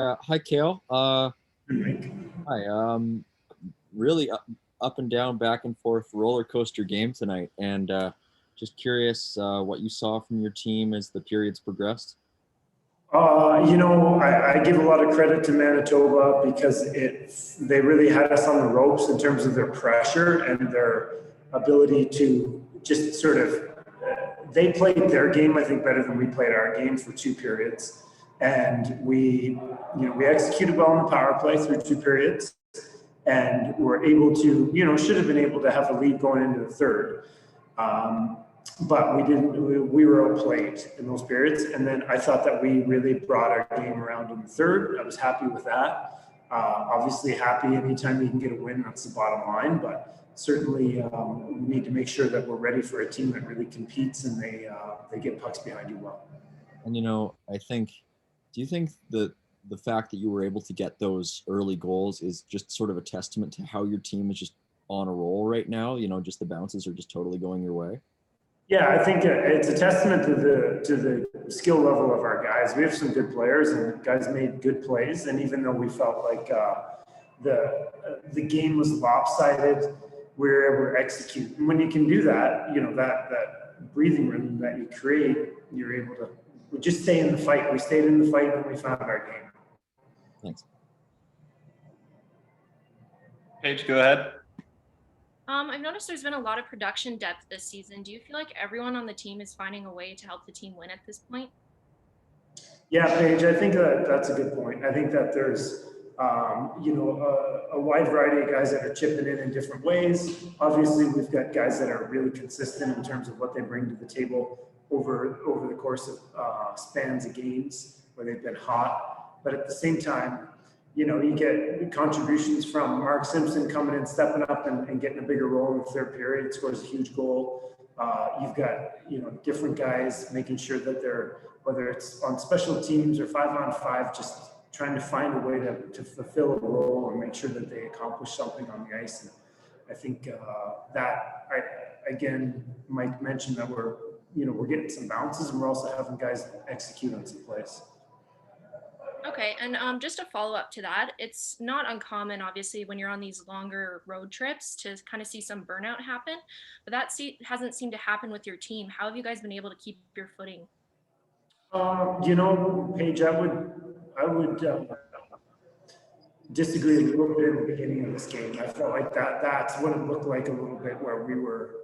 Hi, Kale. Mike. Hi. Really up and down, back and forth roller coaster game tonight, and just curious what you saw from your team as the periods progressed. I give a lot of credit to Manitoba because they really had us on the ropes in terms of their pressure and their ability to just sort of, they played their game, I think, better than we played our game for two periods. And we executed well in the power play through two periods and were able to, should have been able to have a lead going into the third. But we didn't, we were outplayed in those periods. And then I thought that we really brought our game around in the third. I was happy with that. Obviously happy anytime you can get a win, that's the bottom line, but certainly we need to make sure that we're ready for a team that really competes and they get pucks behind you well. And do you think that the fact that you were able to get those early goals is just sort of a testament to how your team is just on a roll right now? Just the bounces are just totally going your way. Yeah, I think it's a testament to the skill level of our guys. We have some good players, and guys made good plays. And even though we felt like the game was lopsided, we were able to execute. And when you can do that, that breathing room that you create, you're able to just stay in the fight. We stayed in the fight, and we found our game. Thanks. Paige, go ahead. I've noticed there's been a lot of production depth this season. Do you feel like everyone on the team is finding a way to help the team win at this point? Yeah, Paige, I think that's a good point. I think that there's, a wide variety of guys that are chipping in different ways. Obviously, we've got guys that are really consistent in terms of what they bring to the table over the course of spans of games where they've been hot. But at the same time, you get contributions from Mark Simpson coming in, stepping up and getting a bigger role in the third period, scores a huge goal. You've got, different guys making sure that they're, whether it's on special teams or 5-on-5, just trying to find a way to fulfill a role and make sure that they accomplish something on the ice. And I think again, Mike mentioned that we're getting some bounces and we're also having guys execute on some plays. Okay, and just a follow up to that, it's not uncommon, obviously, when you're on these longer road trips to kind of see some burnout happen, but that hasn't seemed to happen with your team. How have you guys been able to keep your footing? Paige, I would disagree a little bit in the beginning of this game. I felt like that's what it looked like a little bit, where we were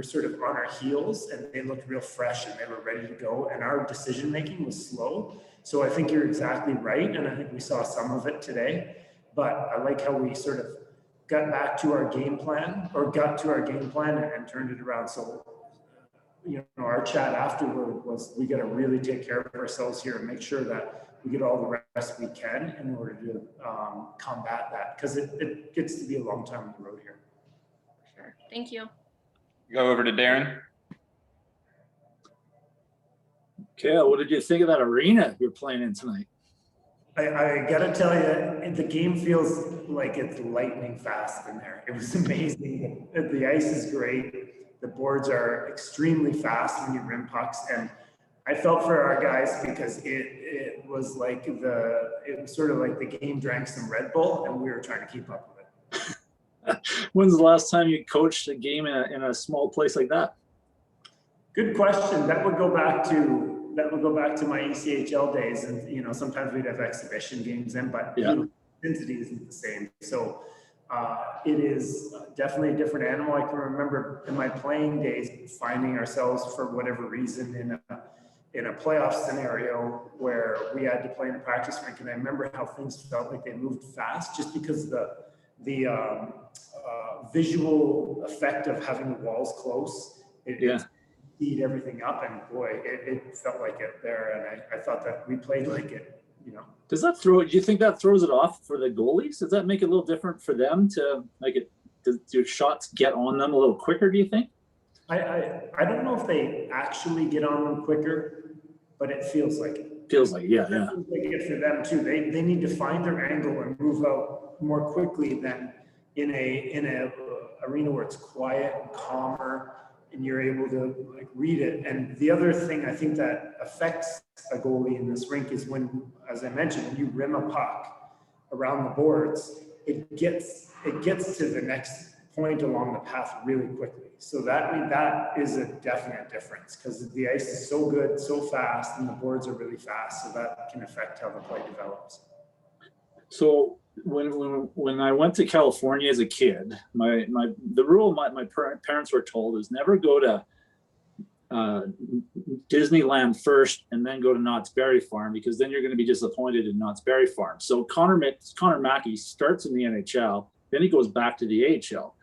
sort of on our heels and they looked real fresh and they were ready to go, and our decision making was slow. So I think you're exactly right, and I think we saw some of it today. But I like how we sort of got to our game plan and turned it around. So our chat afterward was, we got to really take care of ourselves here and make sure that we get all the rest we can in order to combat that, because it gets to be a long time on the road here. Sure. Thank you. Go over to Darren. Kale, what did you think of that arena you're playing in tonight? I gotta tell you, the game feels like it's lightning fast in there. It was amazing. The ice is great. The boards are extremely fast when you rim pucks, and I felt for our guys because it was sort of like the game drank some Red Bull and we were trying to keep up with it. When's the last time you coached a game in a small place like that? Good question. That would go back to my ECHL days, and sometimes we'd have exhibition games in, but intensity isn't the same. So it is definitely a different animal. I can remember in my playing days finding ourselves, for whatever reason, in a playoff scenario where we had to play in a practice rink, and I remember how things felt like they moved fast, just because the visual effect of having the walls close. It speed everything up, and boy, it felt like it there, and I thought that we played like it. Does that do you think that throws it off for the goalies? Does that make it a little different for them to make it? Do shots get on them a little quicker, do you think? I don't know if they actually get on them quicker, but it feels like it. Feels like, yeah. It feels like it for them too. They need to find their angle and move out more quickly than in a arena where it's quiet and calmer. and you're able to like read it. And the other thing I think that affects a goalie in this rink is when, as I mentioned, when you rim a puck around the boards, it gets to the next point along the path really quickly. So that is a definite difference because the ice is so good, so fast, and the boards are really fast. So that can affect how the play develops. So when I went to California as a kid, the rule my parents were told is never go to Disneyland first and then go to Knott's Berry Farm, because then you're going to be disappointed in Knott's Berry Farm. So Connor Mackey starts in the NHL, then he goes back to the AHL.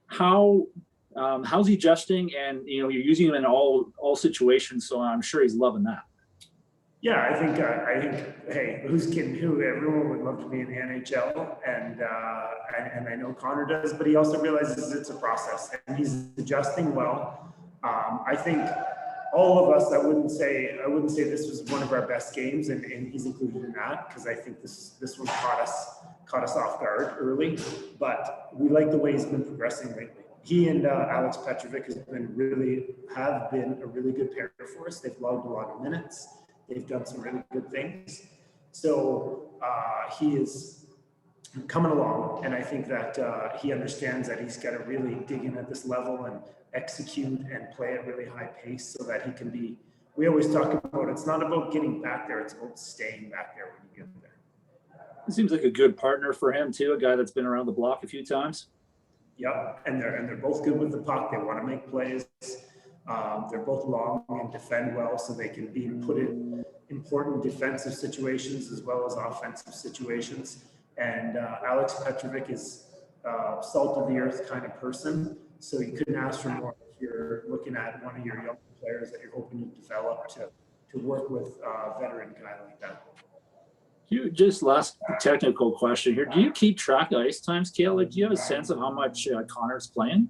How's he adjusting? And you're using him in all situations, so I'm sure he's loving that. Yeah, I think hey, who's kidding who? Everyone would love to be in the NHL, and I know Connor does, but he also realizes it's a process, and he's adjusting well. I think all of us, I wouldn't say this was one of our best games, and he's included in that, because I think this one caught us off guard early, but we like the way he's been progressing lately. He and Alex Petrovic have been a really good pair for us. They've logged a lot of minutes. They've done some really good things. So he is coming along, and I think that he understands that he's got to really dig in at this level and execute and play at really high pace so that he can be, we always talk about, it's not about getting back there, it's about staying back there when you get there. It seems like a good partner for him too, a guy that's been around the block a few times. Yep, and they're both good with the puck. They want to make plays. They're both long and defend well, so they can be put in important defensive situations as well as offensive situations. And Alex Petrovic is salt of the earth kind of person, so you couldn't ask for more if you're looking at one of your young players that you're hoping to develop to work with a veteran guy like that. Just last technical question here. Do you keep track of ice times, Cale? Like, do you have a sense of how much Connor's playing?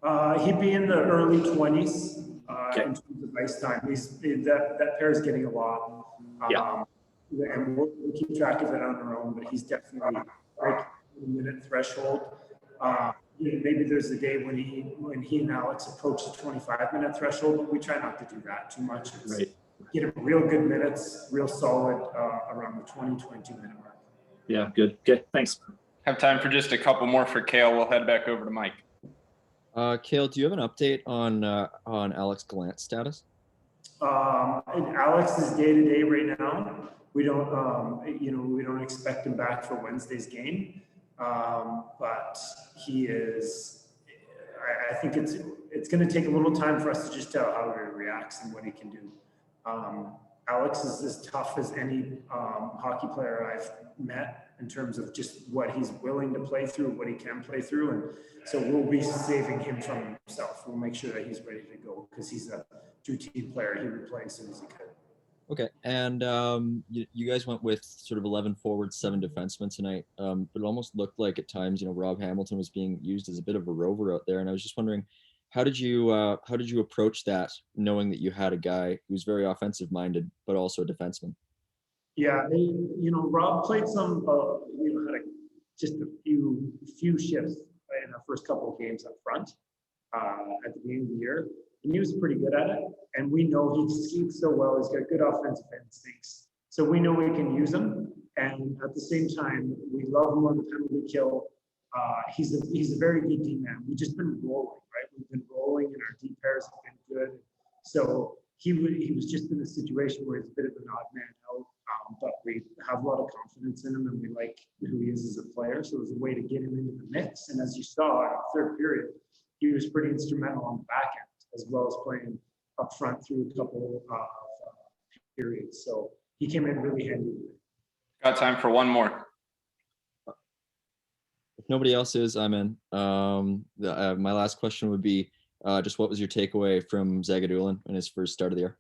He'd be in the early 20s Okay. in terms of ice time. That pair is getting a lot. Yeah. And we'll keep track of it on our own, but he's definitely like the minute threshold. Maybe there's a day when he and Alex approach the 25-minute threshold, but we try not to do that too much. Right. Get him real good minutes, real solid around the 22 minute mark. Yeah, good. Okay, thanks. Have time for just a couple more for Cale. We'll head back over to Mike. Cale, do you have an update on Alex Gallant's status? And Alex is day to day right now. We don't expect him back for Wednesday's game, but he is. I think it's going to take a little time for us to just tell how he reacts and what he can do. Alex is as tough as any hockey player I've met in terms of just what he's willing to play through, what he can play through. And so we'll be saving him from himself. We'll make sure that he's ready to go because he's a true team player. He would play as soon as he could. Okay. And you guys went with sort of 11 forwards, 7 defensemen tonight. But it almost looked like at times, Rob Hamilton was being used as a bit of a rover out there. And I was just wondering, how did you approach that, knowing that you had a guy who's very offensive minded, but also a defenseman? Yeah, Rob played some, had just a few shifts in our first couple of games up front at the beginning of the year, and he was pretty good at it. And we know he skates so well; he's got good offensive instincts, so we know we can use him. And at the same time, we love him on the penalty kill. He's a very good D man. We've just been rolling, right? We've been rolling, and our D pairs have been good. So he was just in a situation where he's a bit of an odd man out, but we have a lot of confidence in him, and we like who he is as a player. So it was a way to get him into the mix. And as you saw in the third period, he was pretty instrumental on the back end, as well as playing up front through a couple of periods. So he came in really handy. Got time for one more. If nobody else is, I'm in. My last question would be just what was your takeaway from Zagadulin in his first start of the year?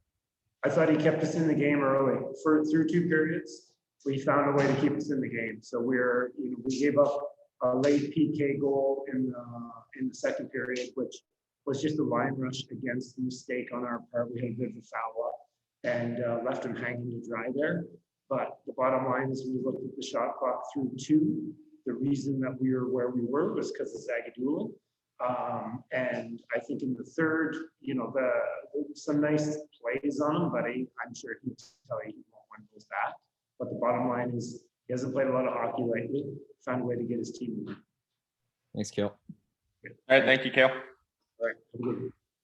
I thought he kept us in the game early. Through 2 periods, we found a way to keep us in the game. So we gave up a late PK goal in the second period, which was just a line rush against a mistake on our part. We had a bit of a foul up and left him hanging to dry there. But the bottom line is, when we looked at the shot clock through 2, the reason that we were where we were was because of Zagadulin. And I think in the third, you know, some nice plays on him, but I'm sure he'll tell you he won't win those back. But the bottom line is he hasn't played a lot of hockey lately. Found a way to get his team. Thanks, Kale. All right, thank you, Kale. All right.